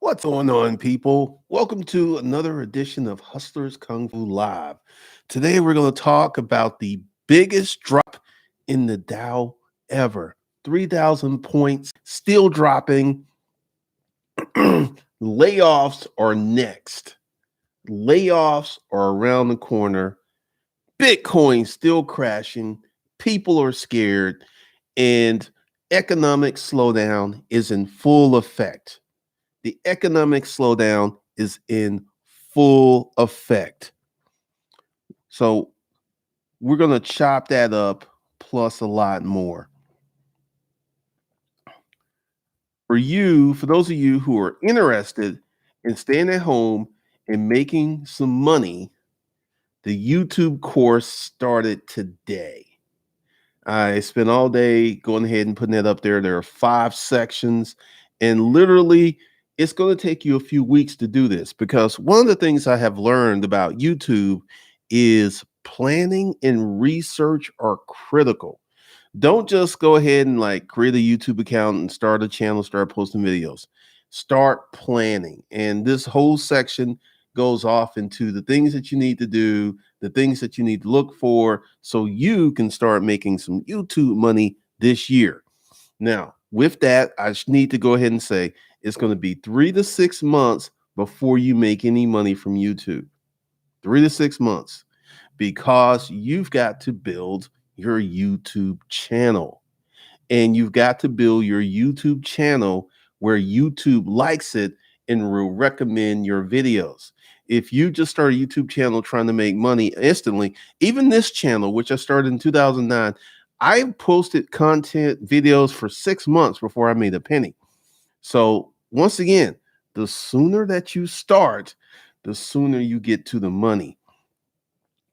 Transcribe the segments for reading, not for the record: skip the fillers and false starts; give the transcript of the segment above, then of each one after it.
What's going on, people? Welcome to another edition of Hustlers Kung Fu Live. Today, we're going to talk about the biggest drop in the Dow ever 3,000 points, still dropping. Layoffs are next. Layoffs are around the corner. Bitcoin still crashing. People are scared, and economic slowdown is in full effect. The economic slowdown is in full effect. So we're going to chop that up plus a lot more. For those of you who are interested in staying at home and making some money, the YouTube course started today. I spent all day going ahead and putting it up there. There are 5 sections, and literally, it's going to take you a few weeks to do this because one of the things I have learned about YouTube is planning and research are critical. Don't just go ahead and create a YouTube account and start a channel, start posting videos. Start planning. And this whole section goes off into the things that you need to do, the things that you need to look for so you can start making some YouTube money this year. Now, with that, I just need to go ahead and say it's going to be 3 to 6 months before you make any money from YouTube. 3 to 6 months because you've got to build your YouTube channel. And you've got to build your YouTube channel where YouTube likes it and will recommend your videos. If you just start a YouTube channel trying to make money instantly, even this channel, which I started in 2009, I posted content videos for 6 months before I made a penny. So once again, the sooner that you start, the sooner you get to the money.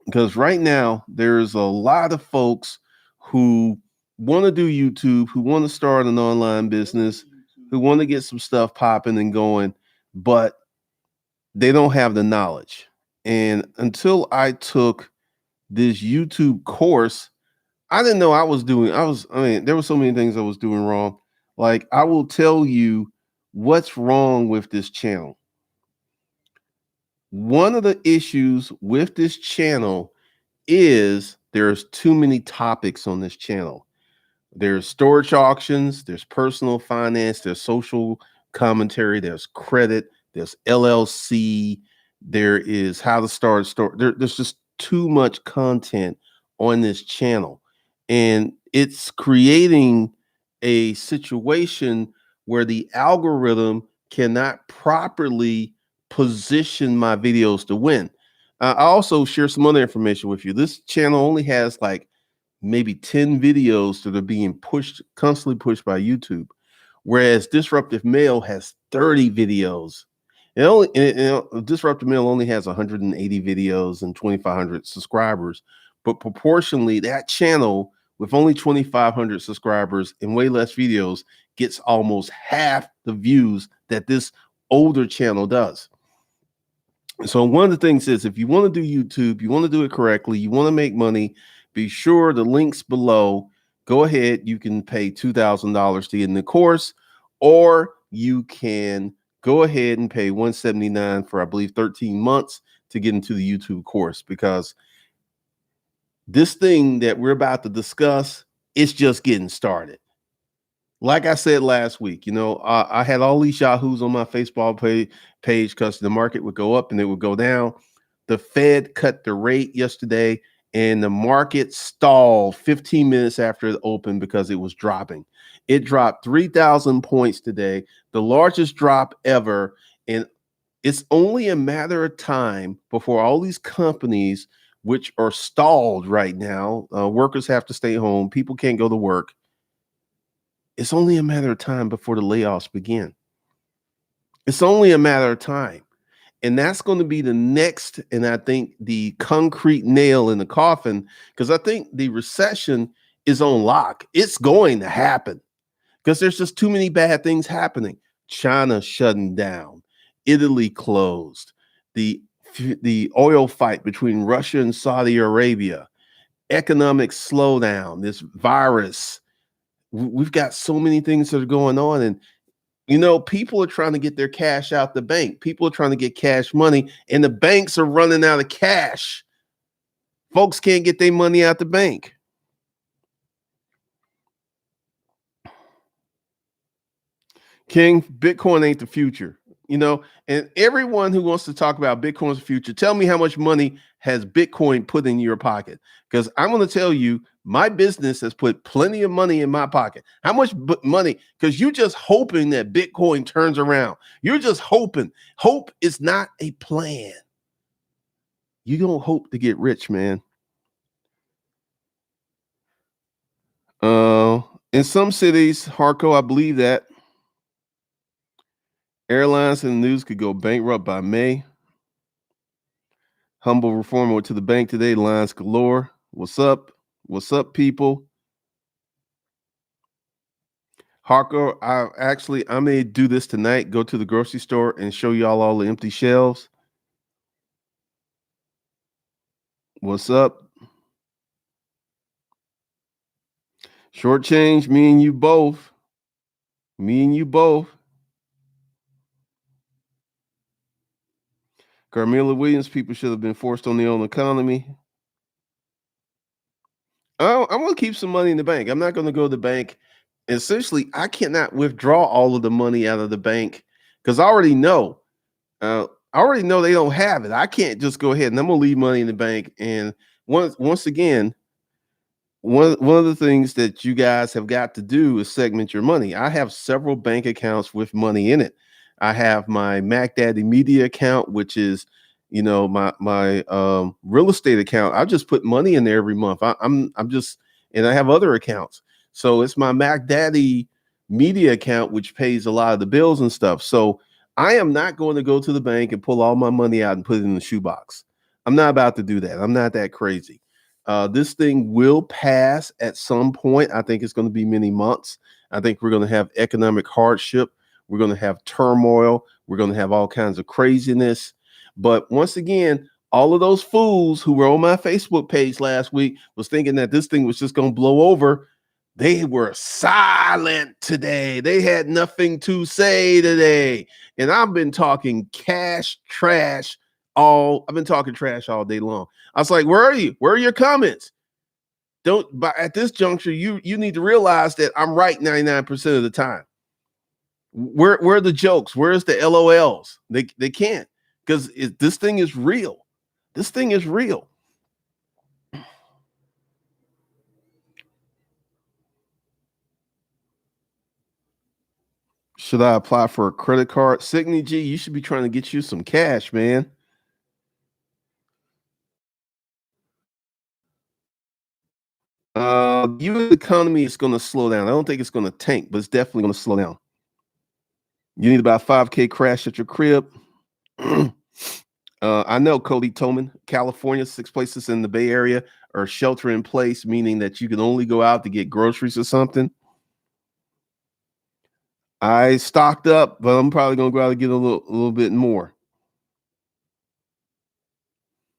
Because right now, there's a lot of folks who want to do YouTube, who want to start an online business, who want to get some stuff popping and going, but they don't have the knowledge. And until I took this YouTube course, I didn't know there were so many things I was doing wrong. Like, I will tell you what's wrong with this channel. One of the issues with this channel is there's too many topics on this channel. There's storage auctions, there's personal finance, there's social commentary, there's credit, there's LLC, there is how to start a store. There's just too much content on this channel. And it's creating a situation where the algorithm cannot properly position my videos to win. I also share some other information with you. This channel only has maybe 10 videos that are being constantly pushed by YouTube, whereas Disruptive Mail has 30 videos. Disruptive Mail only has 180 videos and 2,500 subscribers, but proportionally, that channel with only 2,500 subscribers and way less videos gets almost half the views that this older channel does. So one of the things is, if you want to do YouTube, you want to do it correctly, you want to make money, be sure the links below. Go ahead, you can pay $2,000 to get in the course, or you can go ahead and pay $179 for, I believe, 13 months to get into the YouTube course, because this thing that we're about to discuss is just getting started. Like I said last week, I had all these yahoos on my Facebook page because the market would go up and it would go down. The Fed cut the rate yesterday, and the market stalled 15 minutes after it opened because it was dropping. It dropped 3,000 points today, the largest drop ever. And it's only a matter of time before all these companies, which are stalled right now, workers have to stay home, people can't go to work. It's only a matter of time before the layoffs begin. It's only a matter of time. And that's going to be the next, and I think the concrete nail in the coffin, because I think the recession is on lock. It's going to happen because there's just too many bad things happening. China shutting down, Italy closed, the oil fight between Russia and Saudi Arabia, economic slowdown, this virus. We've got so many things that are going on, and People are trying to get their cash out the bank. People are trying to get cash money, and the banks are running out of cash. Folks can't get their money out the bank. King, Bitcoin ain't the future. And everyone who wants to talk about Bitcoin's future, tell me how much money has Bitcoin put in your pocket? Because I'm going to tell you, my business has put plenty of money in my pocket. How much money? Because you're just hoping that Bitcoin turns around. You're just hoping. Hope is not a plan. You don't hope to get rich, man. Uh, in some cities, Harco, I believe that airlines and the news could go bankrupt by May. Humble reformer went to the bank today. Lines galore. What's up? What's up, people? Harco, I may do this tonight. Go to the grocery store and show y'all all the empty shelves. What's up? Short change, me and you both. Me and you both. Carmela Williams, people should have been forced on their own economy. I'm going to keep some money in the bank. I'm not going to go to the bank. Essentially, I cannot withdraw all of the money out of the bank because I already know. I already know they don't have it. I can't just go ahead and I'm going to leave money in the bank. And once again, one of the things that you guys have got to do is segment your money. I have several bank accounts with money in it. I have my Mac Daddy Media account, which is, my real estate account. I just put money in there every month. I'm just, and I have other accounts. So it's my Mac Daddy Media account, which pays a lot of the bills and stuff. So I am not going to go to the bank and pull all my money out and put it in the shoebox. I'm not about to do that. I'm not that crazy. This thing will pass at some point. I think it's going to be many months. I think we're going to have economic hardship. We're going to have turmoil. We're going to have all kinds of craziness. But once again, all of those fools who were on my Facebook page last week was thinking that this thing was just going to blow over. They were silent today. They had nothing to say today. And I've been talking trash I've been talking trash all day long. I was like, where are you? Where are your comments? But at this juncture, you need to realize that I'm right 99% of the time. Where are the jokes? Where's the LOLs? They can't, because this thing is real. This thing is real. Should I apply for a credit card? Signy G, you should be trying to get you some cash, man. The U.S. economy is going to slow down. I don't think it's going to tank, but it's definitely going to slow down. You need about 5K crash at your crib. I know Cody Toman, California, 6 places in the Bay Area are shelter in place, meaning that you can only go out to get groceries or something. I stocked up, but I'm probably going to go out and get a little bit more.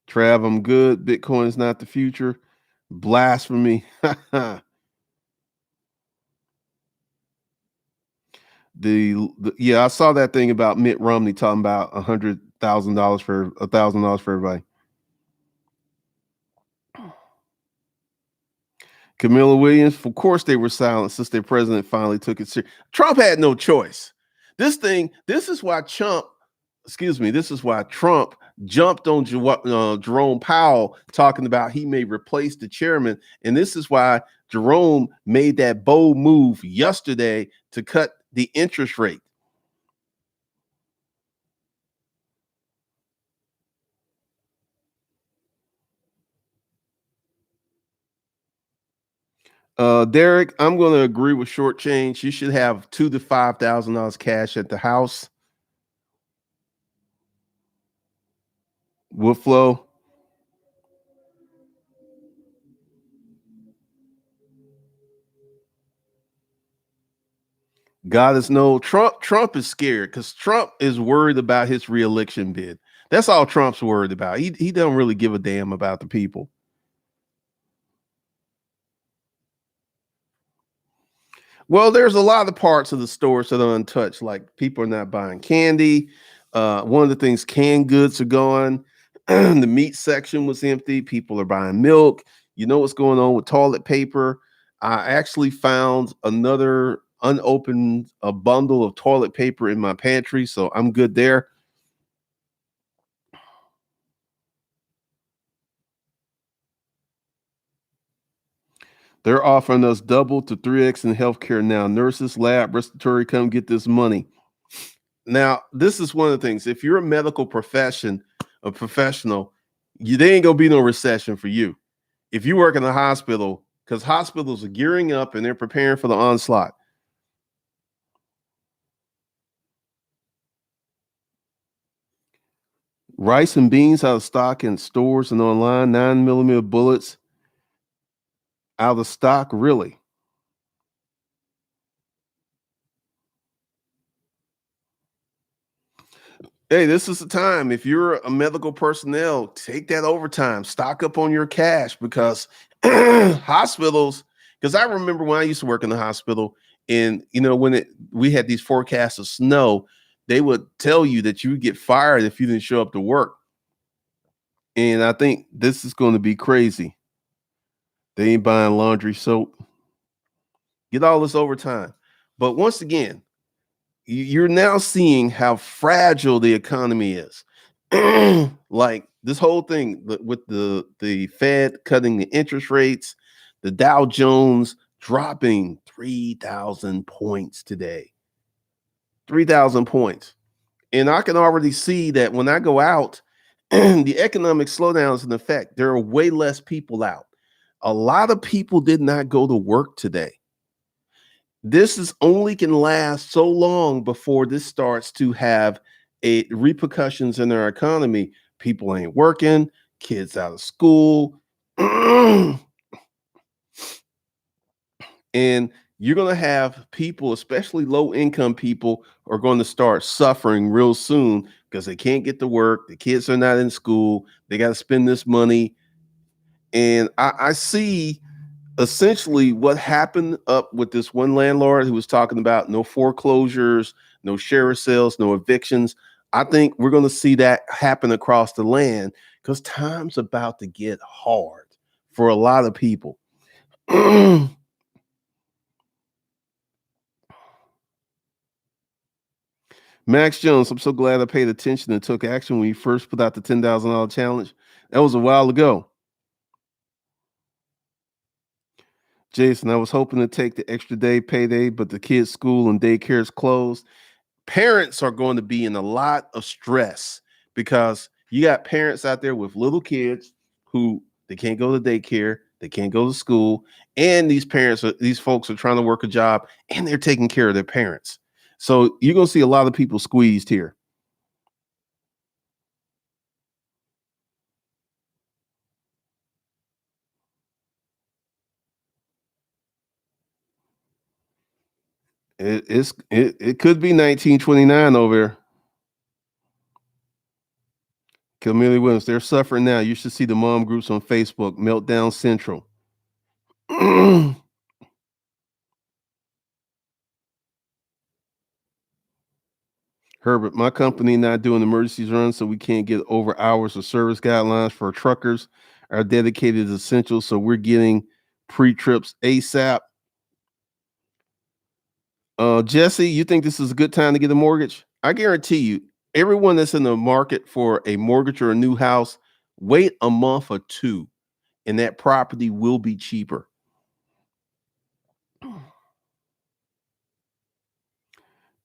Trav, I'm good. Bitcoin is not the future. Blasphemy. Yeah, I saw that thing about Mitt Romney talking about $100,000 for $1,000 for everybody. Camilla Williams, of course they were silent since their president finally took it serious. Trump had no choice. This is why Trump jumped on Jerome Powell talking about he may replace the chairman. And this is why Jerome made that bold move yesterday to cut the interest rate. Derek, I'm going to agree with short change. You should have $2,000 to $5,000 cash at the house. Wood flow. God is no Trump. Trump is scared because Trump is worried about his reelection bid. That's all Trump's worried about. He don't really give a damn about the people. Well, there's a lot of parts of the stores that are untouched, like people are not buying candy. One of the things, canned goods are gone. The meat section was empty. People are buying milk. You know what's going on with toilet paper. I actually found another unopened a bundle of toilet paper in my pantry, so I'm good there. They're offering us double to 3x in healthcare now. Nurses, lab, respiratory, come get this money. Now, this is one of the things. If you're a medical a professional, there ain't gonna be no recession for you. If you work in a hospital, because hospitals are gearing up and they're preparing for the onslaught. Rice and beans out of stock in stores and online. 9 millimeter bullets out of stock. Really? Hey, this is the time. If you're a medical personnel, take that overtime, stock up on your cash because hospitals. Because I remember when I used to work in the hospital, and when we had these forecasts of snow, they would tell you that you would get fired if you didn't show up to work. And I think this is going to be crazy. They ain't buying laundry soap. Get all this overtime. But once again, you're now seeing how fragile the economy is. Like this whole thing with the Fed cutting the interest rates, the Dow Jones dropping 3,000 points today. 3,000 points. And I can already see that when I go out, the economic slowdown is in effect. There are way less people out. A lot of people did not go to work today. This is only can last so long before this starts to have a repercussions in our economy. People ain't working, kids out of school, and you're going to have people, especially low income people, are going to start suffering real soon because they can't get to work. The kids are not in school. They got to spend this money, and I see essentially what happened up with this one landlord who was talking about no foreclosures, no share sales, no evictions. I think we're going to see that happen across the land because time's about to get hard for a lot of people. Max Jones, I'm so glad I paid attention and took action when you first put out the $10,000 challenge. That was a while ago. Jason, I was hoping to take the extra day payday, but the kids' school and daycare is closed. Parents are going to be in a lot of stress because you got parents out there with little kids who they can't go to daycare, they can't go to school, and these folks are trying to work a job and they're taking care of their parents. So you're going to see a lot of people squeezed here. It could be 1929 over there. Camille Williams, they're suffering now. You should see the mom groups on Facebook, Meltdown Central. Herbert, my company not doing emergencies runs, so we can't get over hours of service guidelines for truckers. Are dedicated essential, so we're getting pre-trips ASAP. Jesse, you think this is a good time to get a mortgage? I guarantee you, everyone that's in the market for a mortgage or a new house, wait a month or two, and that property will be cheaper.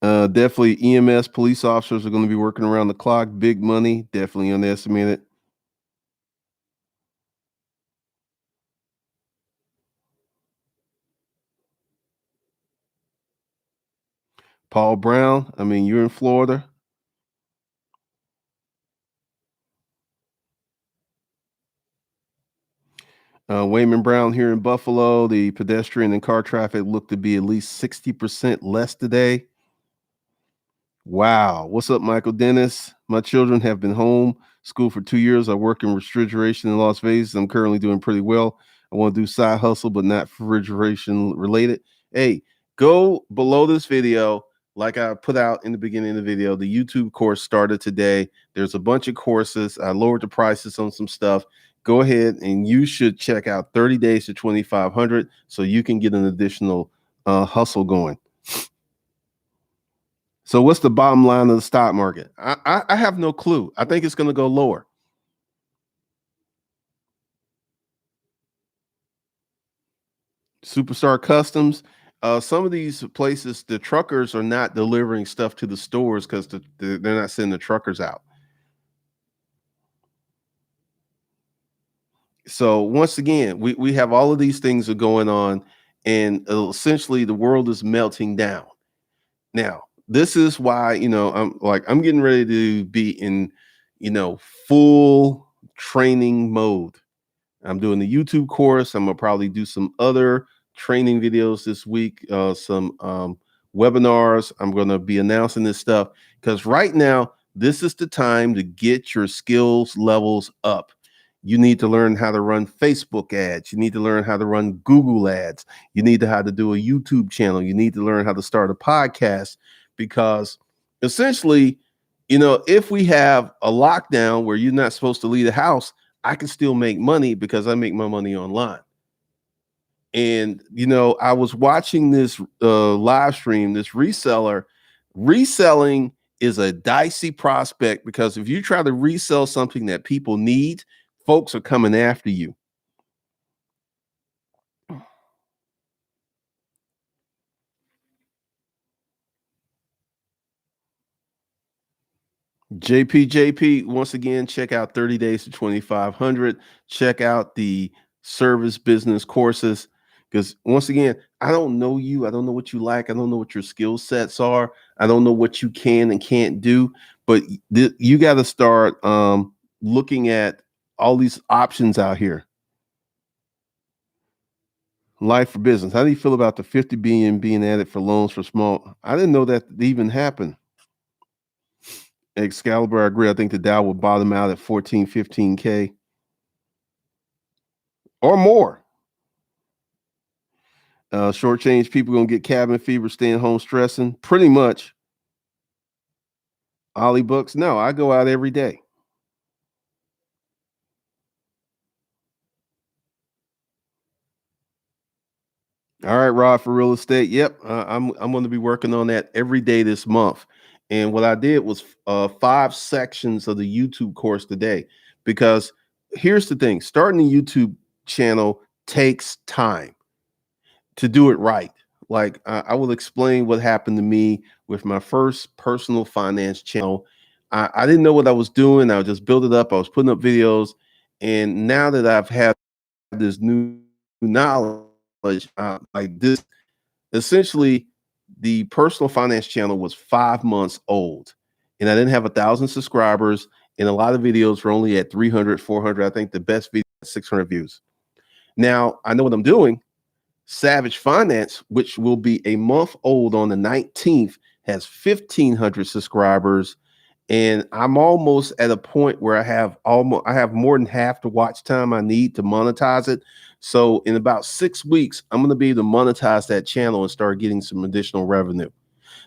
Definitely EMS police officers are going to be working around the clock. Big money, definitely underestimated. Paul Brown, I mean, you're in Florida. Wayman Brown here in Buffalo. The pedestrian and car traffic look to be at least 60% less today. Wow. What's up, Michael Dennis? My children have been home school for 2 years. I work in refrigeration in Las Vegas. I'm currently doing pretty well. I want to do side hustle, but not refrigeration related. Hey, Go below this video. Like I put out in the beginning of the video, the YouTube course started today. There's a bunch of courses. I lowered the prices on some stuff. Go ahead and you should check out 30 days to 2,500 so you can get an additional hustle going. So what's the bottom line of the stock market? I have no clue. I think it's going to go lower. Superstar Customs. Some of these places, the truckers are not delivering stuff to the stores because they're not sending the truckers out. So once again, we have all of these things are going on, and essentially the world is melting down. Now, this is why I'm getting ready to be in full training mode. I'm doing the YouTube course. I'm gonna probably do some other training videos this week, some webinars. I'm gonna be announcing this stuff because right now, this is the time to get your skills levels up. You need to learn how to run Facebook ads. You need to learn how to run Google ads. You need to how to do a YouTube channel. You need to learn how to start a podcast because essentially, if we have a lockdown where you're not supposed to leave the house, I can still make money because I make my money online. And I was watching this live stream, this reseller. Reselling is a dicey prospect because if you try to resell something that people need, folks are coming after you. JP, once again, check out 30 days to 2,500. Check out the service business courses because once again, I don't know you. I don't know what you like. I don't know what your skill sets are. I don't know what you can and can't do. But you got to start looking at all these options out here. Life for business. How do you feel about the 50 billion being added for loans for small? I didn't know that even happened. Excalibur, I agree. I think the Dow will bottom out at 14, 15K or more. Shortchange people gonna get cabin fever, staying home stressing. Pretty much. Ollie Bucks. No, I go out every day. All right, Rod, for real estate. Yep, I'm going to be working on that every day this month. And what I did was 5 sections of the YouTube course today because here's the thing: starting a YouTube channel takes time to do it right. Like I will explain what happened to me with my first personal finance channel. I didn't know what I was doing. I would just build it up. I was putting up videos, and now that I've had this new knowledge, like this, essentially, the personal finance channel was 5 months old, and I didn't have 1,000 subscribers, and a lot of videos were only at 300, 400. I think the best video had 600 views. Now I know what I'm doing. Savage Finance, which will be a month old on the 19th, has 1,500 subscribers, and I'm almost at a point where I have more than half the watch time I need to monetize it. So in about 6 weeks, I'm going to be able to monetize that channel and start getting some additional revenue.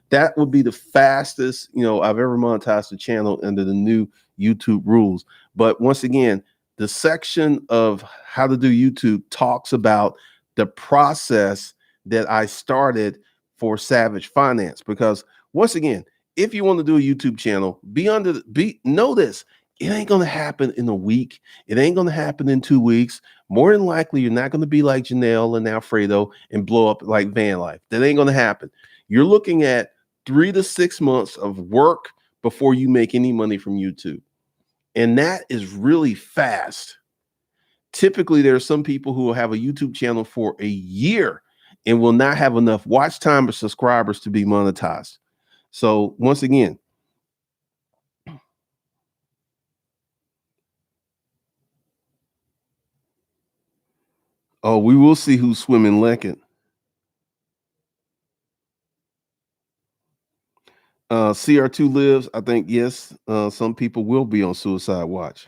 That would be the fastest, I've ever monetized the channel under the new YouTube rules. But once again, the section of how to do YouTube talks about the process that I started for Savage Finance. Because once again, if you want to do a YouTube channel, know this. It ain't going to happen in a week. It ain't going to happen in 2 weeks. More than likely, you're not going to be like Janelle and Alfredo and blow up like Van Life. That ain't going to happen. You're looking at 3 to 6 months of work before you make any money from YouTube. And that is really fast. Typically, there are some people who will have a YouTube channel for a year and will not have enough watch time or subscribers to be monetized. So once again, we will see who's swimming naked. CR2 lives. I think yes. Some people will be on suicide watch.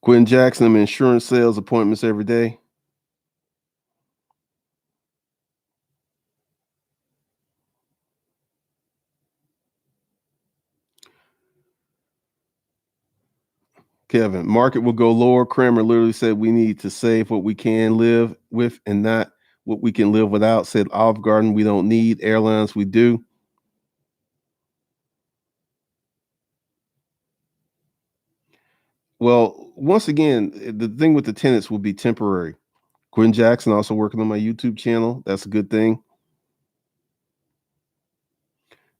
Quentin Jackson, I'm insurance sales appointments every day. Kevin, market will go lower. Kramer literally said we need to save what we can live with and not what we can live without. Said Olive Garden, we don't need airlines, we do. Well, once again, the thing with the tenants will be temporary. Quinn Jackson also working on my YouTube channel. That's a good thing.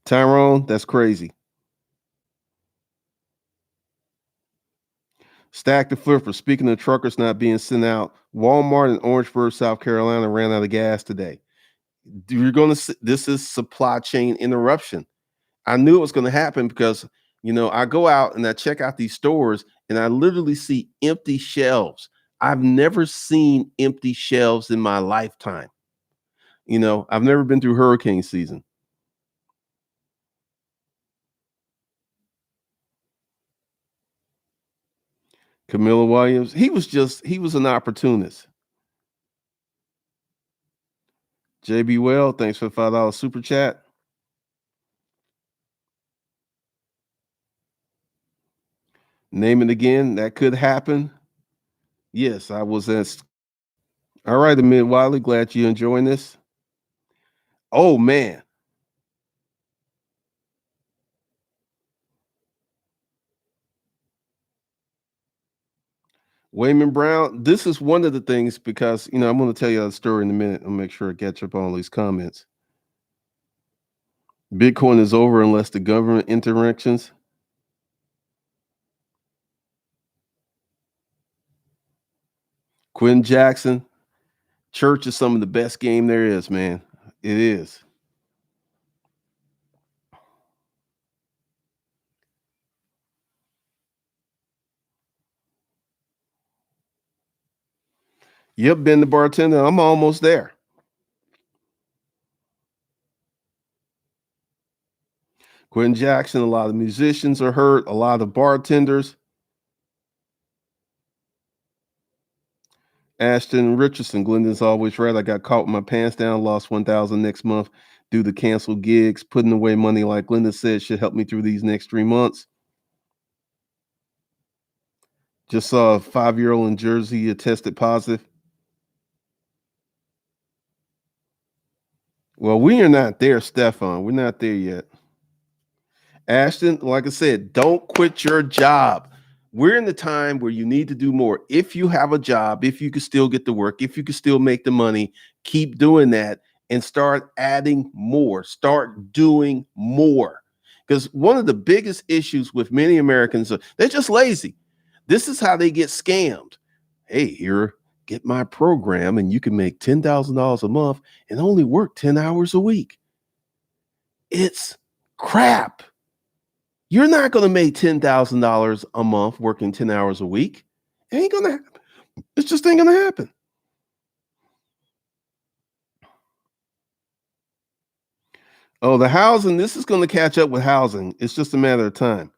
Tyrone, that's crazy. Stack the flipper. Speaking of truckers not being sent out, Walmart in Orangeburg, South Carolina ran out of gas today. You're going to this is supply chain interruption. I knew it was going to happen because I go out and I check out these stores and I literally see empty shelves. I've never seen empty shelves in my lifetime. I've never been through hurricane season. Camilla Williams, he was an opportunist. JB Well, thanks for the $5 super chat. Name it again. That could happen. Yes, I was at. All right, Amid Wiley, glad you enjoying this. Oh man, Wayman Brown. This is one of the things because I'm going to tell you a story in a minute. I'll make sure I catch up on all these comments. Bitcoin is over unless the government interactions. Quinn Jackson, church is some of the best game there is, man. It is. Yep, been the bartender. I'm almost there. Quinn Jackson, a lot of musicians are hurt, a lot of bartenders. Ashton Richardson, Glendon's always right. I got caught with my pants down, lost 1,000 next month due to canceled gigs. Putting away money, like Glendon said, should help me through these next 3 months. Just saw a 5-year-old in Jersey tested positive. Well, we are not there, Stefan. We're not there yet. Ashton, like I said, don't quit your job. We're in the time where you need to do more. If you have a job, if you can still get to work, if you can still make the money, keep doing that and start adding more. Start doing more. Because one of the biggest issues with many Americans, they're just lazy. This is how they get scammed. Hey, here, get my program and you can make $10,000 a month and only work 10 hours a week. It's crap. You're not going to make $10,000 a month working 10 hours a week. It ain't going to happen. It just ain't going to happen. Oh, the housing, this is going to catch up with housing. It's just a matter of time.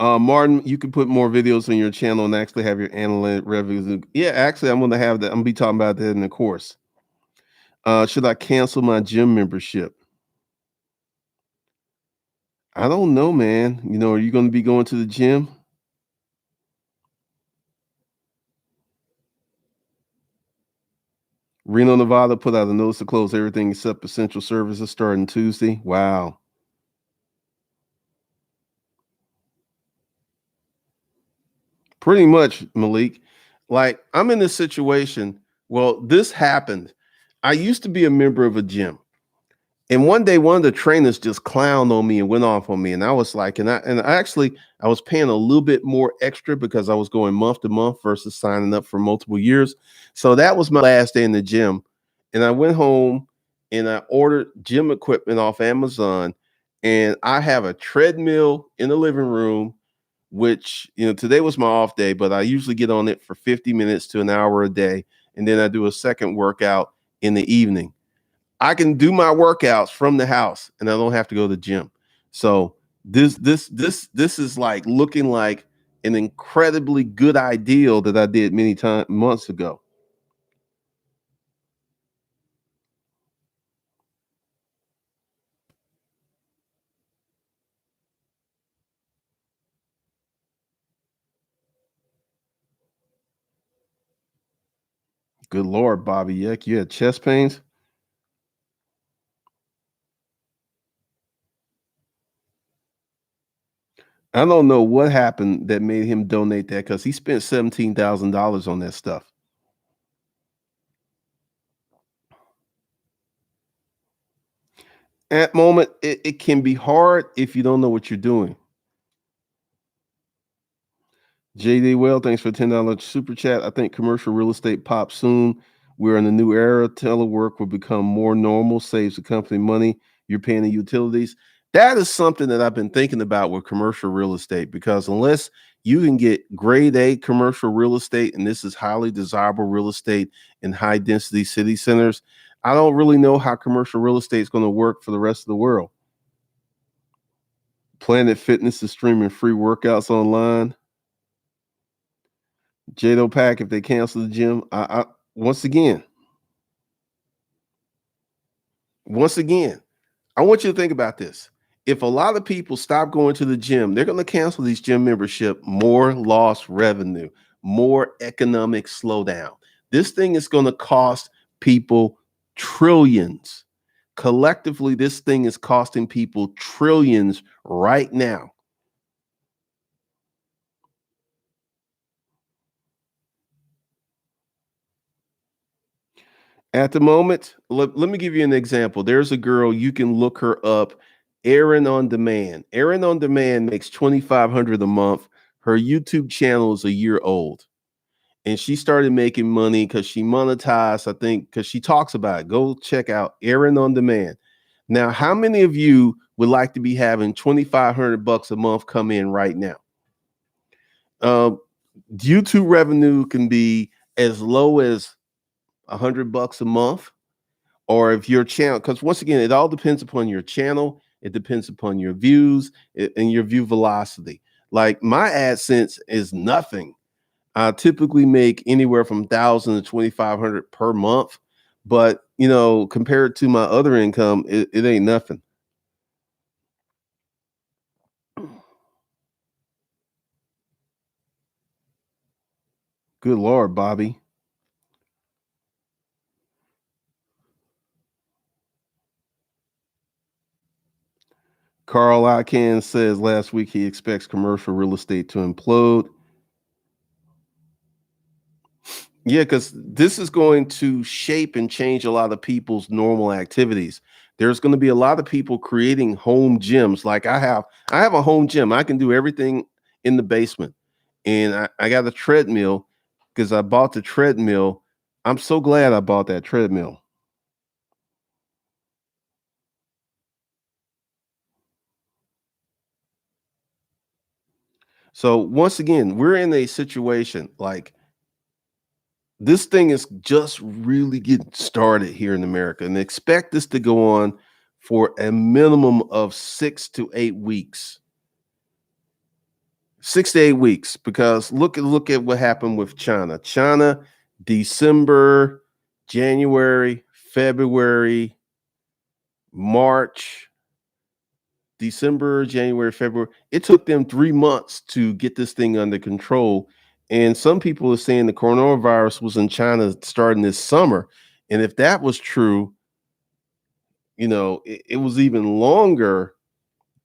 Martin, you can put more videos on your channel and actually have your analytic revenue. Yeah, actually, I'm going to have that. I'm going to be talking about that in the course. Should I cancel my gym membership? I don't know, man. Are you going to be going to the gym? Reno, Nevada put out a notice to close everything except essential services starting Tuesday. Wow. Pretty much, Malik. Like, I'm in this situation. Well, this happened. I used to be a member of a gym. And one day, one of the trainers just clowned on me and went off on me. And I was like, I was paying a little bit more extra because I was going month to month versus signing up for multiple years. So that was my last day in the gym. And I went home and I ordered gym equipment off Amazon. And I have a treadmill in the living room, which, today was my off day, but I usually get on it for 50 minutes to an hour a day. And then I do a second workout in the evening. I can do my workouts from the house and I don't have to go to the gym. So This is like looking like an incredibly good ideal that I did many time months ago. Good Lord, Bobby. Yuck, you had chest pains? I don't know what happened that made him donate that because he spent $17,000 on that stuff. At moment, it can be hard if you don't know what you're doing. JD Well, thanks for $10 super chat. I think commercial real estate pops soon. We're in a new era. Telework will become more normal, saves the company money. You're paying the utilities. That is something that I've been thinking about with commercial real estate because unless you can get grade A commercial real estate, and this is highly desirable real estate in high density city centers, I don't really know how commercial real estate is going to work for the rest of the world. Planet Fitness is streaming free workouts online. Jado Pack, if they cancel the gym, I once again, once again, I want you to think about this. If a lot of people stop going to the gym, they're going to cancel these gym membership, more lost revenue, more economic slowdown. This thing is going to cost people trillions. Collectively, this thing is costing people trillions right now. At the moment, let me give you an example. There's a girl, you can look her up, Erin on Demand. Erin on Demand makes 2,500 a month. Her YouTube channel is a year old. And she started making money because she monetized, I think, because she talks about it. Go check out Erin on Demand. Now, how many of you would like to be having 2,500 bucks a month come in right now? YouTube revenue can be as low as 100 bucks a month, or if your channel, because once again, it all depends upon your channel, it depends upon your views and your view velocity. Like my AdSense is nothing. I typically make anywhere from 1,000 to 2,500 per month, but compared to my other income, it ain't nothing. Good Lord, Bobby. Carl Icahn says last week he expects commercial real estate to implode. Yeah, because this is going to shape and change a lot of people's normal activities. There's going to be a lot of people creating home gyms. Like I have a home gym. I can do everything in the basement. And I got a treadmill because I bought the treadmill. I'm so glad I bought that treadmill. So once again, we're in a situation like this thing is just really getting started here in America, and expect this to go on for a minimum of 6 to 8 weeks. 6 to 8 weeks, because look at what happened with China. China, December, January, February, March, December, January, February. It took them 3 months to get this thing under control. And some people are saying the coronavirus was in China starting this summer. And if that was true, it was even longer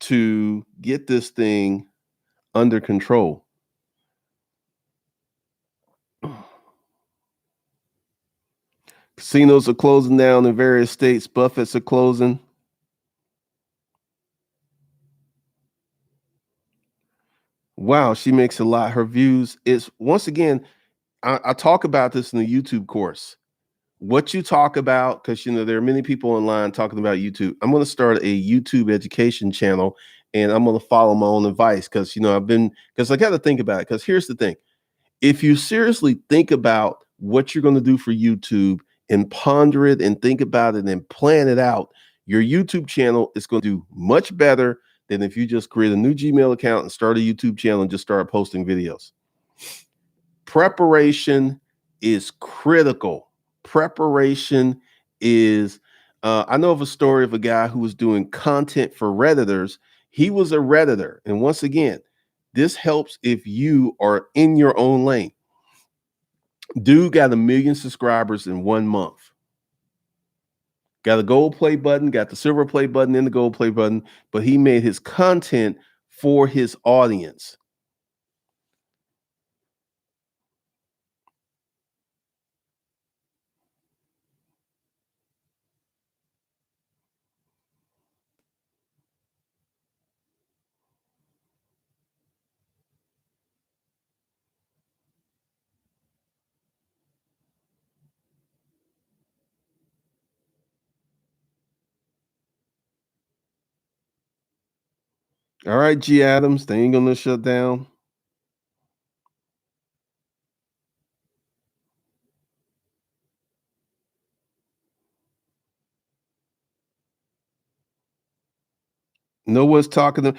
to get this thing under control. Casinos are closing down in various states. Buffets are closing. Wow, she makes a lot. Her views is once again, I talk about this in the YouTube course. What you talk about, because there are many people online talking about YouTube. I'm going to start a YouTube education channel, and I'm going to follow my own advice because because I got to think about it. Because here's the thing: if you seriously think about what you're going to do for YouTube and ponder it and think about it and plan it out, your YouTube channel is going to do much better than if you just create a new Gmail account and start a YouTube channel and just start posting videos. Preparation is critical. Preparation is, I know of a story of a guy who was doing content for Redditors. He was a Redditor. And once again, this helps if you are in your own lane. Dude got 1 million subscribers in 1 month. Got a gold play button, got the silver play button and the gold play button, but he made his content for his audience. All right, G Adams, they ain't gonna shut down. No one's talking to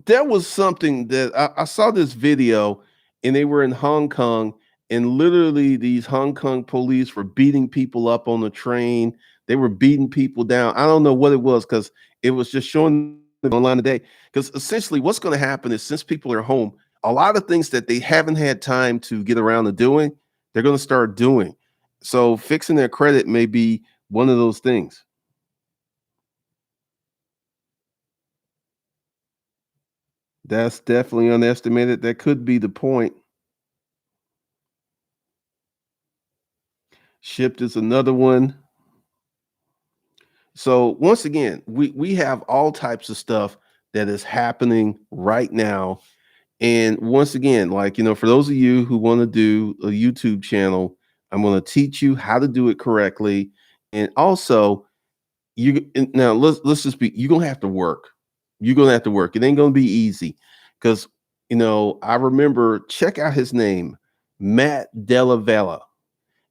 there was something that I saw this video and they were in Hong Kong and literally these Hong Kong police were beating people up on the train. They were beating people down. I don't know what it was because it was just showing online today. Because essentially what's going to happen is since people are home, a lot of things that they haven't had time to get around to doing, they're going to start doing. So fixing their credit may be one of those things. That's definitely underestimated. That could be the point. Shipped is another one. So once again, we have all types of stuff that is happening right now. And once again, like for those of you who want to do a YouTube channel, I'm going to teach you how to do it correctly. And also, now let's just be you're gonna have to work. You're gonna have to work. It ain't gonna be easy. Because I remember check out his name, Matt Della Vella,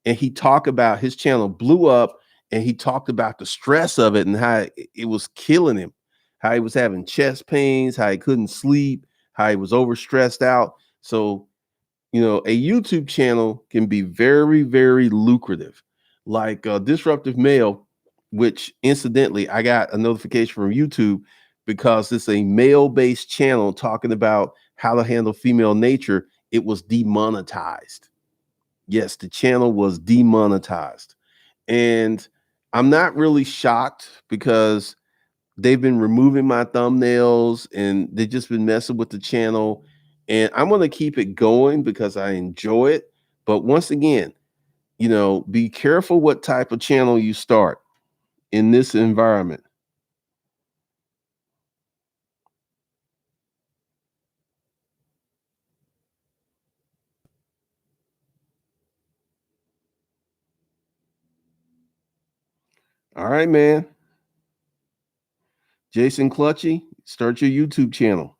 and he talked about his channel blew up and he talked about the stress of it and how it was killing him, how he was having chest pains, how he couldn't sleep, how he was overstressed out. So a YouTube channel can be very, very lucrative. Like Disruptive Male, which incidentally, I got a notification from YouTube because it's a male-based channel talking about how to handle female nature. It was demonetized. Yes, the channel was demonetized. And I'm not really shocked because they've been removing my thumbnails and they've just been messing with the channel. And I'm going to keep it going because I enjoy it. But once again, be careful what type of channel you start in this environment. All right, man. Jason Clutchy, start your YouTube channel.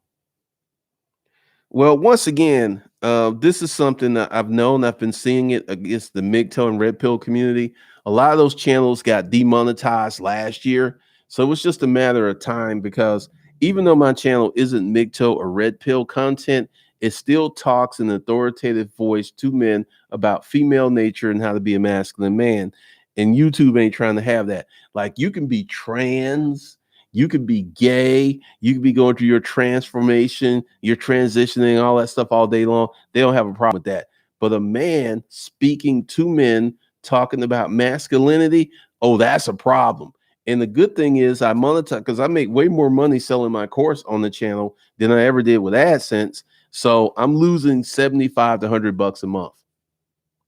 Well, once again, this is something that I've known. I've been seeing it against the MGTOW and Red Pill community. A lot of those channels got demonetized last year. So it was just a matter of time because even though my channel isn't MGTOW or Red Pill content, it still talks in an authoritative voice to men about female nature and how to be a masculine man. And YouTube ain't trying to have that. Like you can be trans, you could be gay, you could be going through your transformation, your transitioning, all that stuff all day long. They don't have a problem with that. But a man speaking to men, talking about masculinity, oh, that's a problem. And the good thing is I monetize because I make way more money selling my course on the channel than I ever did with AdSense. So I'm losing 75 to 100 bucks a month.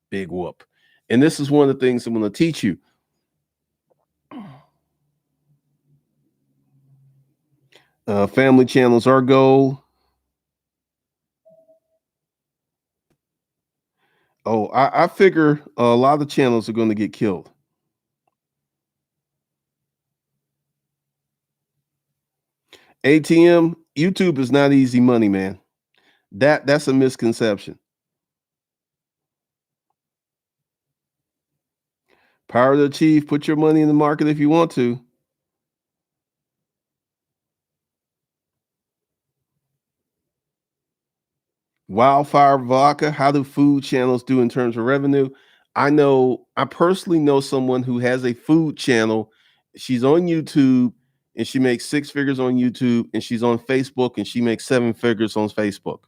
Big whoop. And this is one of the things I'm going to teach you. Family channels are goal. Oh, I figure a lot of channels are going to get killed. ATM, YouTube is not easy money, man. That's a misconception. Power to achieve, put your money in the market if you want to. Wildfire Vodka, how do food channels do in terms of revenue? I personally know someone who has a food channel. She's on YouTube and she makes six figures on YouTube, and she's on Facebook and she makes seven figures on Facebook.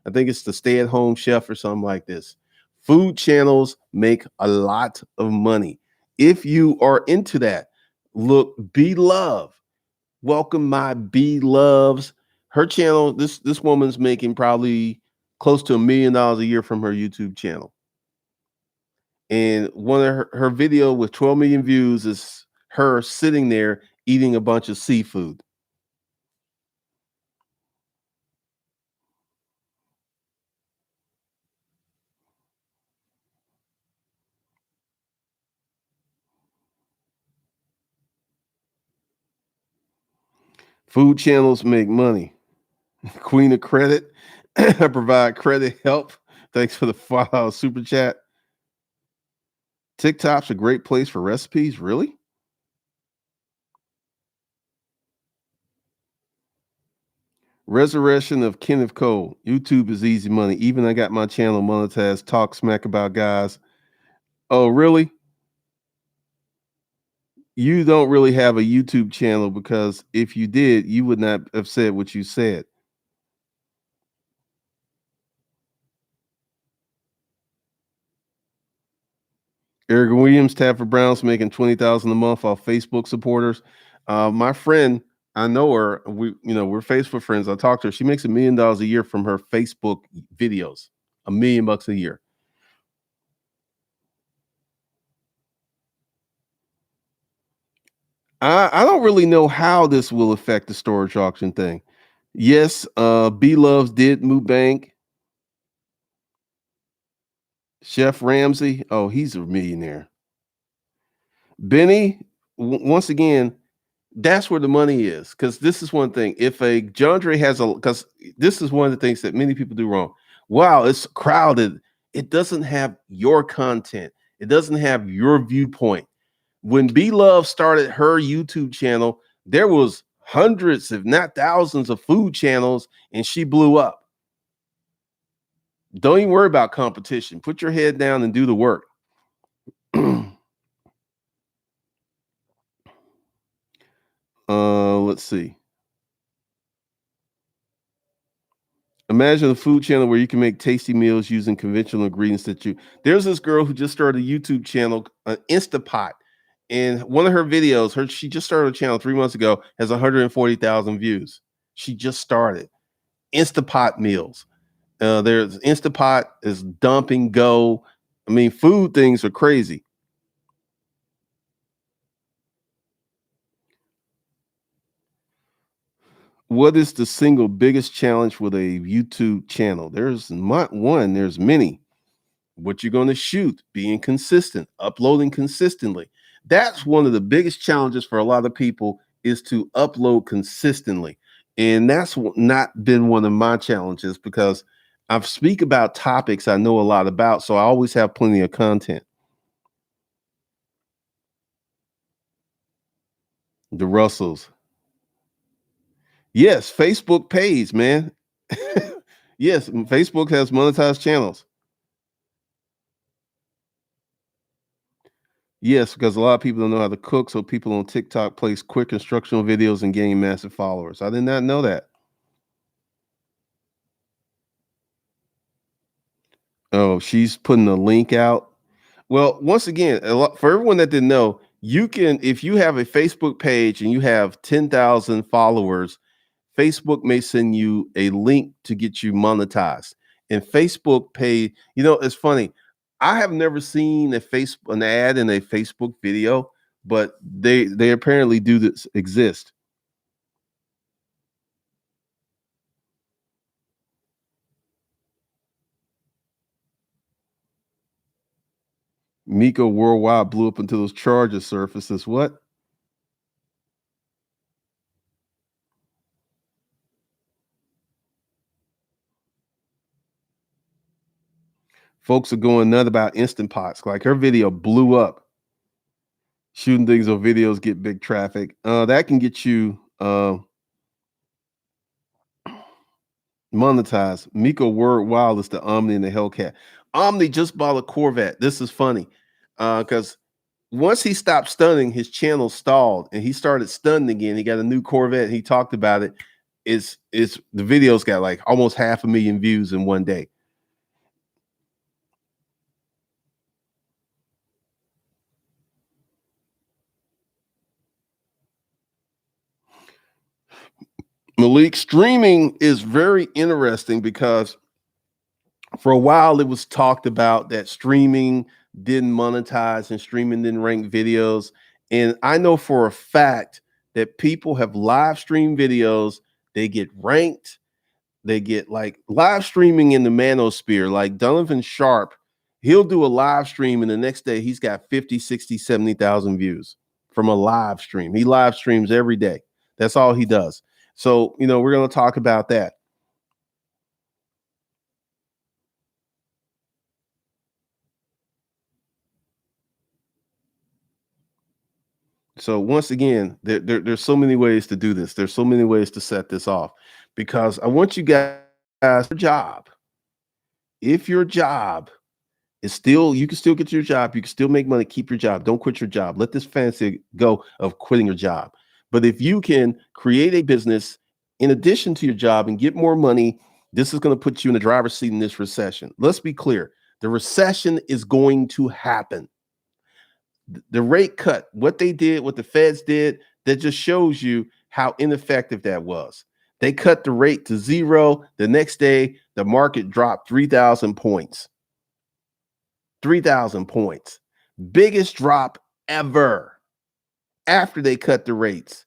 I think it's the stay at home chef or something like this. Food channels make a lot of money. If you are into that, look, Be Love. Welcome my Be Loves. Her channel, this woman's making probably close to $1 million a year from her YouTube channel. And one of her video with 12 million views is her sitting there eating a bunch of seafood. Food channels make money. Queen of credit. I provide credit help. Thanks for the $5 super chat. TikTok's a great place for recipes. Really? Resurrection of Kenneth Cole. YouTube is easy money. Even I got my channel monetized. Talk smack about guys. Oh, really? You don't really have a YouTube channel, because if you did, you would not have said what you said. Eric Williams, Taffer Brown's making 20,000 a month off Facebook supporters. My friend, I know her. We're Facebook friends. I talked to her. She makes $1 million a year from her Facebook videos. $1 million a year. I don't really know how this will affect the storage auction thing. Yes, B Loves did Bank. Chef Ramsay, oh, he's a millionaire. Benny, once again, that's where the money is. Because this is one thing. If a Jandre has a, because this is one of the things that many people do wrong. Wow, it's crowded. It doesn't have your content. It doesn't have your viewpoint. When B Love started her YouTube channel, there was hundreds, if not thousands, of food channels, and she blew up. Don't even worry about competition. Put your head down and do the work. Let's see. Imagine a food channel where you can make tasty meals using conventional ingredients that you. There's this girl who just started a YouTube channel, Instapot, and one of her videos, she just started a channel 3 months ago, has 140,000 views. She just started Instapot meals. There's Instapot is dumping go. I mean, food things are crazy. What is the single biggest challenge with a YouTube channel? There's not one, there's many. What you're going to shoot, being consistent, uploading consistently. That's one of the biggest challenges for a lot of people, is to upload consistently. And that's not been one of my challenges, because I speak about topics I know a lot about. So I always have plenty of content. The Russells. Yes, Facebook pays, man. Yes, Facebook has monetized channels. Yes, because a lot of people don't know how to cook, so people on TikTok place quick instructional videos and gain massive followers. I did not know that. Oh, she's putting a link out. Well, once again, for everyone that didn't know, you can, if you have a Facebook page and you have 10,000 followers, Facebook may send you a link to get you monetized. And Facebook pay, it's funny. I have never seen an ad in a Facebook video, but they apparently do this exist. Miko Worldwide blew up until those charges surfaces. What? Folks are going nut about Instant Pots. Like, her video blew up. Shooting things on videos get big traffic. That can get you Monetize. Miko Word Wild is the Omni and the Hellcat. Omni just bought a Corvette. This is funny. Because once he stopped stunning, his channel stalled and he started stunning again. He got a new Corvette. He talked about it. It's the videos got like almost 500,000 views in one day. Malik, streaming is very interesting because for a while it was talked about that streaming didn't monetize and streaming didn't rank videos. And I know for a fact that people have live stream videos, they get ranked, they get like live streaming in the manosphere, like Donovan Sharp, he'll do a live stream and the next day he's got 50, 60, 70,000 views from a live stream. He live streams every day. That's all he does. So, we're going to talk about that. So once again, there's so many ways to do this. There's so many ways to set this off because I want you guys your job. If your job is still, you can still get your job, you can still make money, keep your job. Don't quit your job. Let this fantasy go of quitting your job. But if you can create a business in addition to your job and get more money, this is going to put you in the driver's seat in this recession. Let's be clear. The recession is going to happen. The rate cut, what they did, what the feds did, that just shows you how ineffective that was. They cut the rate to zero. The next day, the market dropped 3,000 points. 3,000 points. Biggest drop ever after they cut the rates.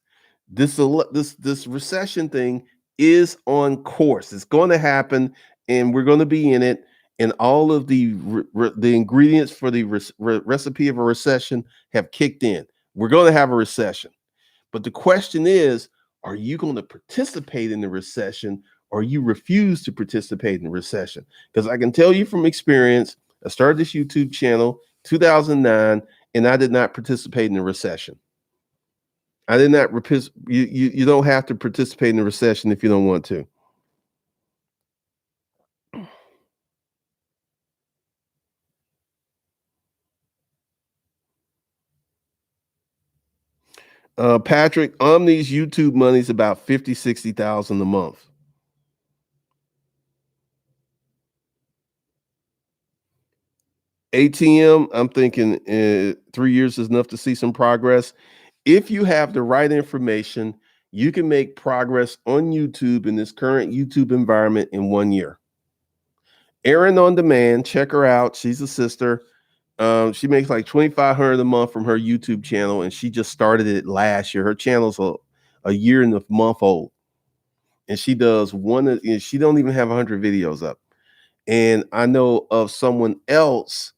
This recession thing is on course. It's going to happen, and we're going to be in it. And all of the ingredients for the recipe of a recession have kicked in. We're going to have a recession, but the question is, are you going to participate in the recession, or you refuse to participate in the recession? Because I can tell you from experience, I started this YouTube channel 2009, and I did not participate in the recession. I did not. You don't have to participate in the recession if you don't want to. Patrick, Omni's YouTube money is about 50, 60,000 a month. ATM, I'm thinking 3 years is enough to see some progress. If you have the right information, you can make progress on YouTube in this current YouTube environment in 1 year. Erin on Demand, check her out. She's a sister. She makes like 2,500 a month from her YouTube channel, and she just started it last year. Her channel's a year and a month old, and she does one. She don't even have 100 videos up. And I know of someone else,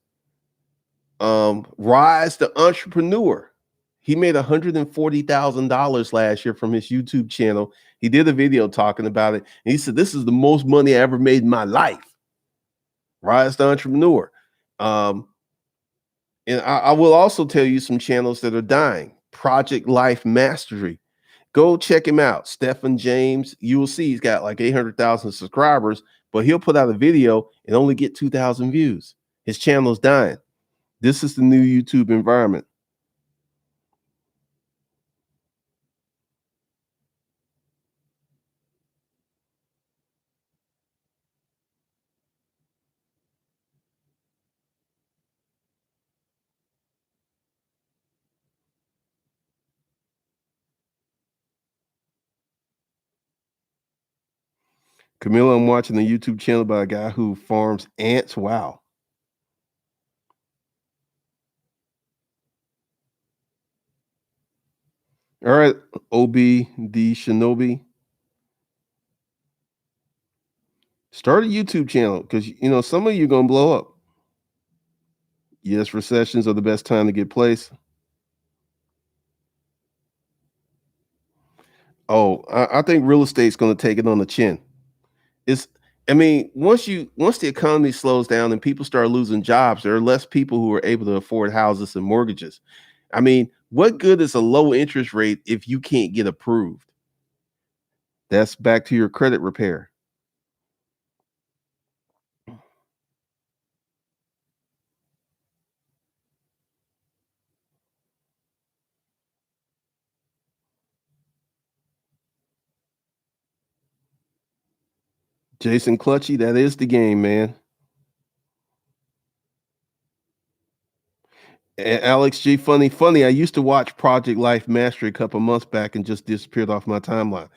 Rise the Entrepreneur. He made $140,000 last year from his YouTube channel. He did a video talking about it, and he said, "This is the most money I ever made in my life." Rise the Entrepreneur. Um, And I will also tell you some channels that are dying. Project Life Mastery. Go check him out. Stephen James. You will see he's got like 800,000 subscribers, but he'll put out a video and only get 2,000 views. His channel is dying. This is the new YouTube environment. Camilla, I'm watching the YouTube channel by a guy who farms ants. Wow. All right, OBD Shinobi. Start a YouTube channel because some of you are gonna blow up. Yes, recessions are the best time to get placed. Oh, I think real estate's gonna take it on the chin. It's I mean, once the economy slows down and people start losing jobs, there are less people who are able to afford houses and mortgages. I mean, what good is a low interest rate if you can't get approved? That's back to your credit repair. Jason Clutchy, that is the game, man. Alex G, funny. I used to watch Project Life Mastery a couple months back and just disappeared off my timeline.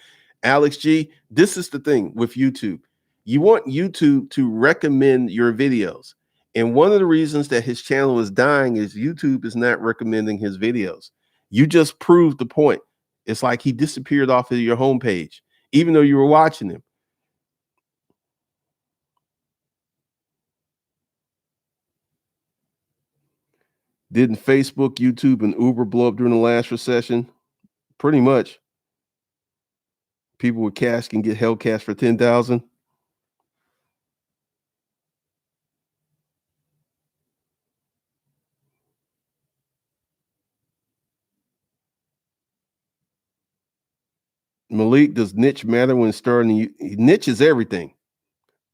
Alex G, this is the thing with YouTube. You want YouTube to recommend your videos. And one of the reasons that his channel is dying is YouTube is not recommending his videos. You just proved the point. It's like he disappeared off of your homepage, even though you were watching him. Didn't Facebook, YouTube, and Uber blow up during the last recession? Pretty much. People with cash can get held cash for 10,000. Malik, does niche matter when starting? Niche is everything.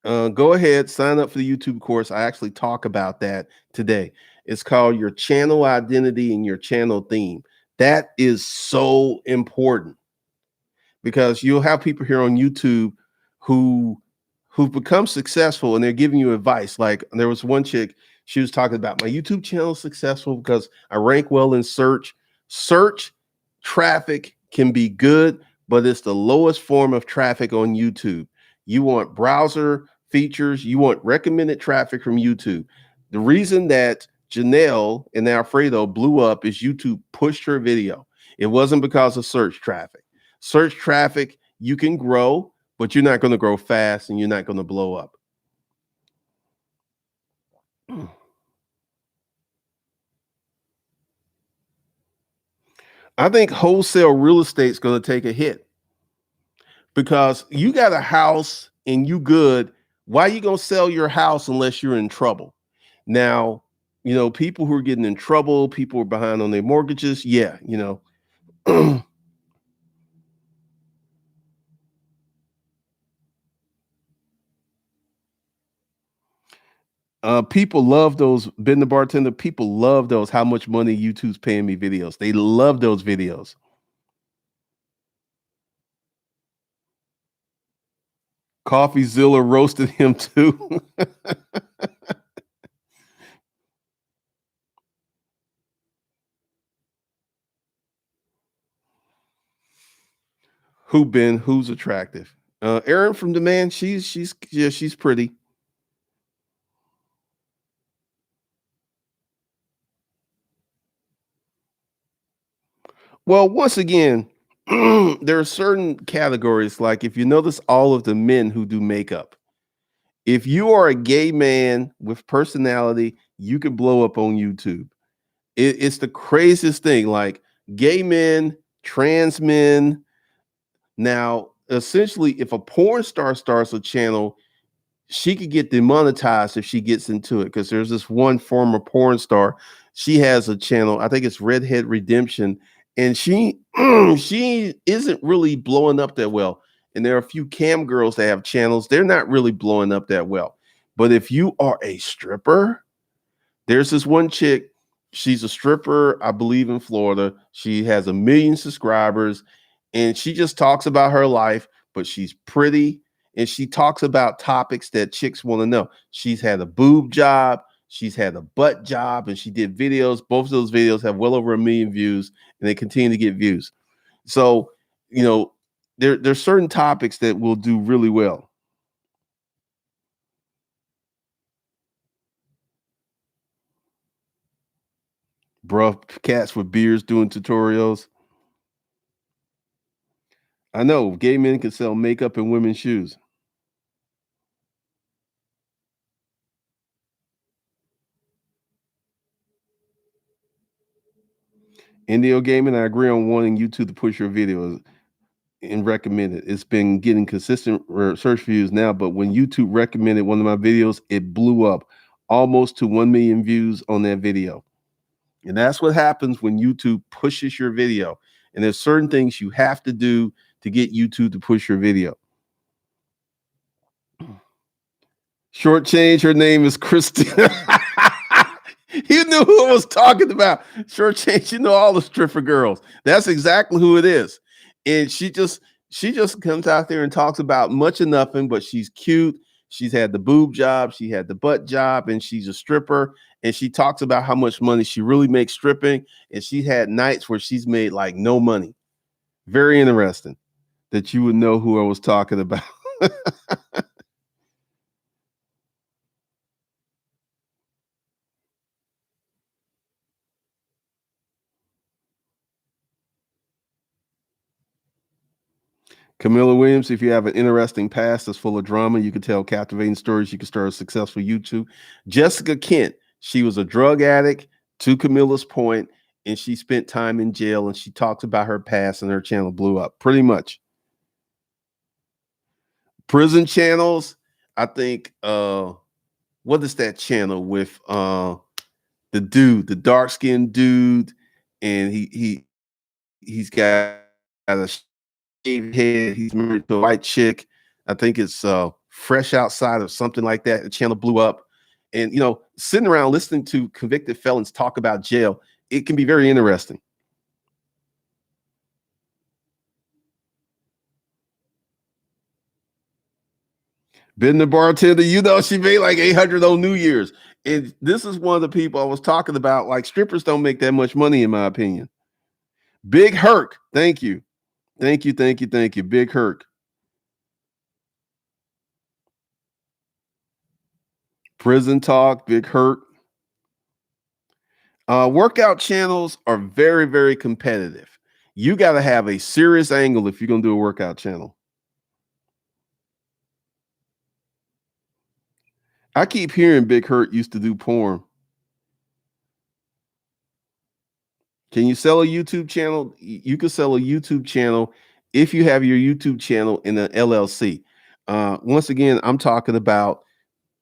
Go ahead, sign up for the YouTube course. I actually talk about that today. It's called Your Channel Identity and Your Channel Theme. That is so important because you'll have people here on YouTube who who've become successful and they're giving you advice. Like there was one chick, she was talking about my YouTube channel is successful because I rank well in search. Search traffic can be good, but it's the lowest form of traffic on YouTube. You want browser features, you want recommended traffic from YouTube. The reason that Janelle and Alfredo blew up is YouTube pushed her video. It wasn't because of search traffic. Search traffic, you can grow, but you're not going to grow fast and you're not going to blow up. I think wholesale real estate is going to take a hit because you got a house and you good. Why are you going to sell your house unless you're in trouble? Now, people who are getting in trouble, people who are behind on their mortgages. Yeah, people love those. Ben the bartender. People love those. How much money YouTube's paying me videos? They love those videos. CoffeeZilla roasted him too. Who Ben? Who's attractive? Erin from Demand. She's pretty. Well, once again, there are certain categories. Like if you notice, all of the men who do makeup. If you are a gay man with personality, you can blow up on YouTube. It's the craziest thing. Like gay men, trans men. Now, essentially, if a porn star starts a channel, she could get demonetized if she gets into it because there's this one former porn star. She has a channel, I think it's Redhead Redemption, and she she isn't really blowing up that well. And there are a few cam girls that have channels, they're not really blowing up that well. But if you are a stripper, there's this one chick, she's a stripper, I believe in Florida. She has 1 million subscribers and she just talks about her life, but she's pretty and she talks about topics that chicks want to know. She's had a boob job, she's had a butt job, and she did videos. Both of those videos have well over 1 million views and they continue to get views. So, you know, there's certain topics that will do really well. Bruh, cats with beards doing tutorials. I know gay men can sell makeup and women's shoes. Indio Gaming, I agree on wanting YouTube to push your videos and recommend it. It's been getting consistent search views now, but when YouTube recommended one of my videos, it blew up almost to 1 million views on that video. And that's what happens when YouTube pushes your video. And there's certain things you have to do to get YouTube to push your video. Short change, her name is Christina. You knew who I was talking about. Short change, you know all the stripper girls. That's exactly who it is. And she just She just comes out there and talks about much of nothing, but she's cute. She's had the boob job, she had the butt job, and she's a stripper. And she talks about how much money she really makes stripping. And she had nights where she's made like no money. Very interesting that you would know who I was talking about. Camilla Williams, if you have an interesting past that's full of drama, you can tell captivating stories, you can start a successful YouTube. Jessica Kent, she was a drug addict, to Camilla's point, and she spent time in jail and she talks about her past and her channel blew up pretty much. Prison channels, I think what is that channel with the dude, the dark-skinned dude, and he's got a shaved head. He's married to a white chick. I think it's Fresh Outside or something like that. The channel blew up. And sitting around listening to convicted felons talk about jail, it can be very interesting. Been the bartender, she made like 800 on New Year's. And this is one of the people I was talking about. Like, strippers don't make that much money, in my opinion. Big Herc, thank you. Thank you, thank you, thank you. Big Herc. Prison Talk, Big Herc. Workout channels are very, very competitive. You got to have a serious angle if you're going to do a workout channel. I keep hearing Big Hurt used to do porn. Can you sell a YouTube channel? You can sell a YouTube channel if you have your YouTube channel in an LLC. Once again, I'm talking about,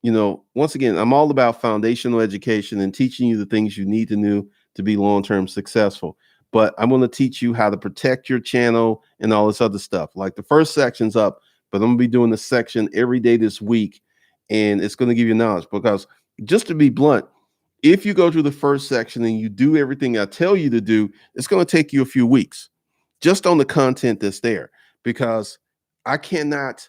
once again, I'm all about foundational education and teaching you the things you need to know to be long-term successful. But I'm going to teach you how to protect your channel and all this other stuff. Like, the first section's up, but I'm going to be doing the section every day this week. And it's going to give you knowledge, because just to be blunt, if you go through the first section and you do everything I tell you to do, it's going to take you a few weeks just on the content that's there, because I cannot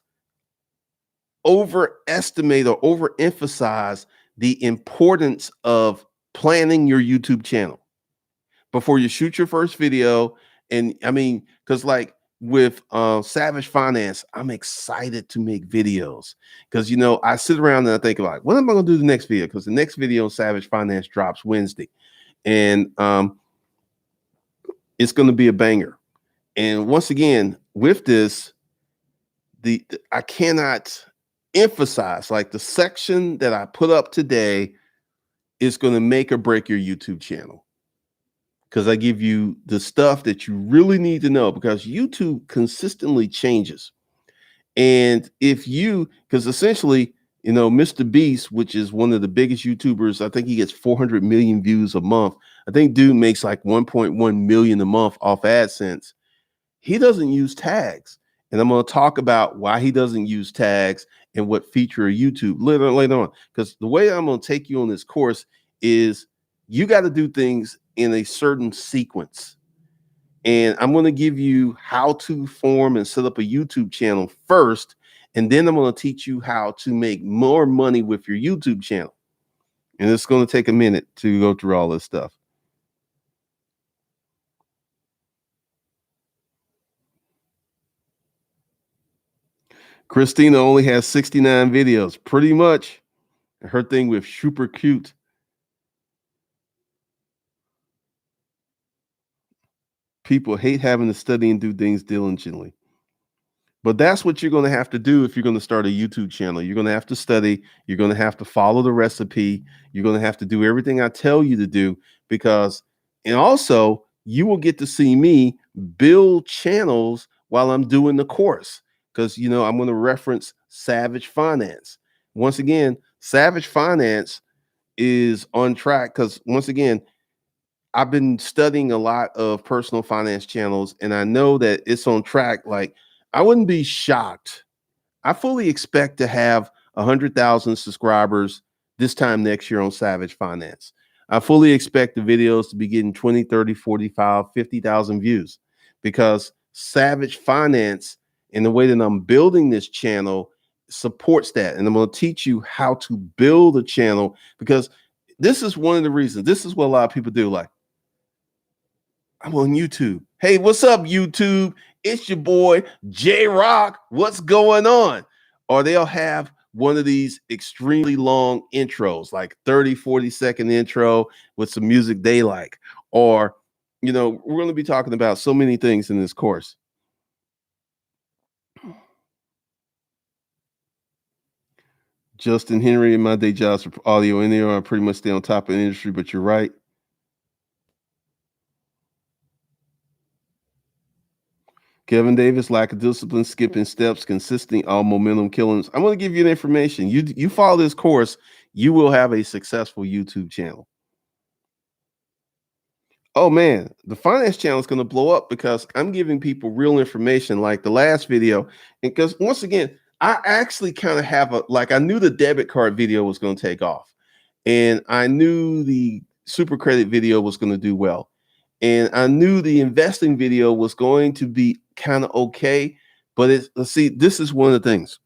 overestimate or overemphasize the importance of planning your YouTube channel before you shoot your first video. And I mean, because like with Savage Finance, I'm excited to make videos, because I sit around and I think about, what am I going to do the next video? Because the next video on Savage Finance drops Wednesday, and it's going to be a banger. And once again, with this, I cannot emphasize, like, the section that I put up today is going to make or break your YouTube channel, because I give you the stuff that you really need to know, because YouTube consistently changes. And because essentially, Mr. Beast, which is one of the biggest YouTubers, I think he gets 400 million views a month. I think dude makes like 1.1 million a month off AdSense. He doesn't use tags. And I'm going to talk about why he doesn't use tags and what feature of YouTube later on. Because the way I'm going to take you on this course is, you got to do things in a certain sequence. And I'm going to give you how to form and set up a YouTube channel first. And then I'm going to teach you how to make more money with your YouTube channel. And it's going to take a minute to go through all this stuff. Christina only has 69 videos, pretty much. Her thing with super cute. People hate having to study and do things diligently. But that's what you're going to have to do if you're going to start a YouTube channel. You're going to have to study. You're going to have to follow the recipe. You're going to have to do everything I tell you to do, and also you will get to see me build channels while I'm doing the course, because, I'm going to reference Savage Finance. Once again, Savage Finance is on track, because once again, I've been studying a lot of personal finance channels, and I know that it's on track. Like, I wouldn't be shocked. I fully expect to have 100,000 subscribers this time next year on Savage Finance. I fully expect the videos to be getting 20, 30, 45, 50,000 views, because Savage Finance And the way that I'm building this channel supports that. And I'm going to teach you how to build a channel, because this is one of the reasons. This is what a lot of people do. Like, I'm on YouTube. Hey, what's up, YouTube? It's your boy, J Rock. What's going on? Or they'll have one of these extremely long intros, like 30, 40-second intro with some music they like. Or, we're going to be talking about so many things in this course. Justin Henry and my day jobs for audio in there. I pretty much stay on top of the industry, but you're right. Kevin Davis, lack of discipline, skipping steps, consistent, all momentum killings. I'm going to give you the information. You follow this course, you will have a successful YouTube channel. Oh man, the finance channel is going to blow up because I'm giving people real information, like the last video. And because once again, I actually kind of have I knew the debit card video was going to take off, and I knew the super credit video was going to do well. And I knew the investing video was going to be kind of okay. But let's see, this is one of the things.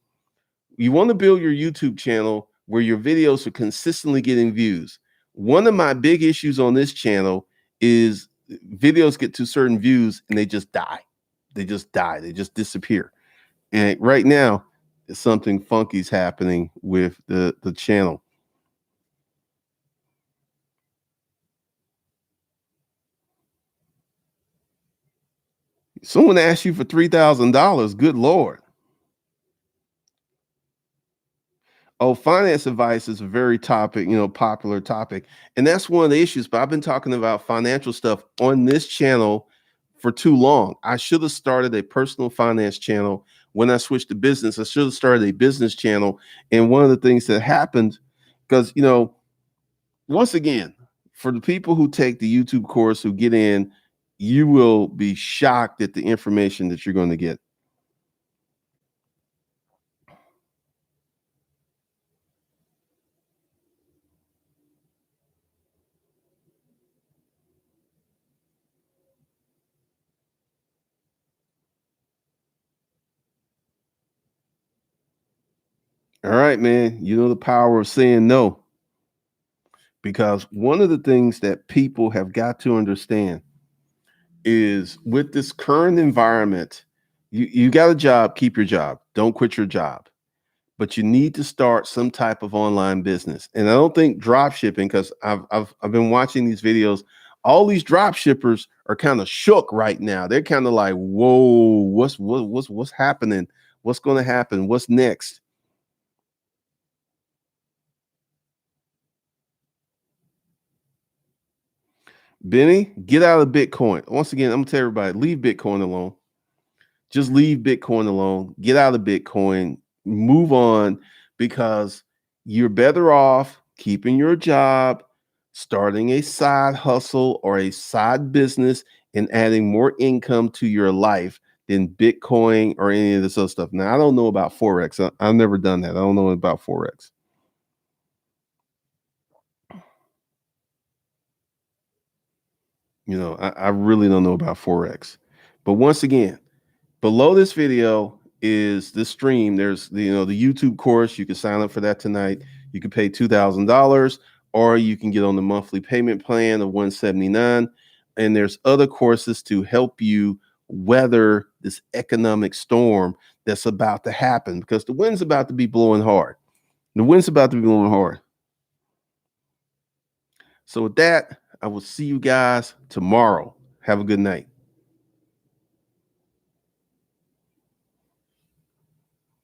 You want to build your YouTube channel where your videos are consistently getting views. One of my big issues on this channel is videos get to certain views and they just die. They just die. They just disappear. And right now, something funky's happening with the channel. Someone asked you for $3,000. Good Lord. Oh, finance advice is a very popular topic. And that's one of the issues. But I've been talking about financial stuff on this channel for too long. I should have started a personal finance channel. When I switched to business, I should have started a business channel. And one of the things that happened, because, once again, for the people who take the YouTube course, who get in, you will be shocked at the information that you're going to get. All right, man. You know the power of saying no, because one of the things that people have got to understand is, with this current environment, you got a job, keep your job. Don't quit your job. But you need to start some type of online business. And I don't think drop shipping, because I've been watching these videos. All these drop shippers are kind of shook right now. They're kind of like, whoa, what's happening? What's going to happen? What's next? Benny, get out of Bitcoin. Once again, I'm gonna tell everybody, leave Bitcoin alone. Just leave Bitcoin alone. Get out of Bitcoin. Move on, because you're better off keeping your job, starting a side hustle or a side business, and adding more income to your life than Bitcoin or any of this other stuff. Now, I don't know about Forex. I've never done that. I don't know about Forex. I really don't know about Forex. But once again, below this video is the stream. There's the YouTube course. You can sign up for that tonight. You can pay $2,000, or you can get on the monthly payment plan of $179. And there's other courses to help you weather this economic storm that's about to happen, because the wind's about to be blowing hard. The wind's about to be blowing hard. So with that, I will see you guys tomorrow. Have a good night.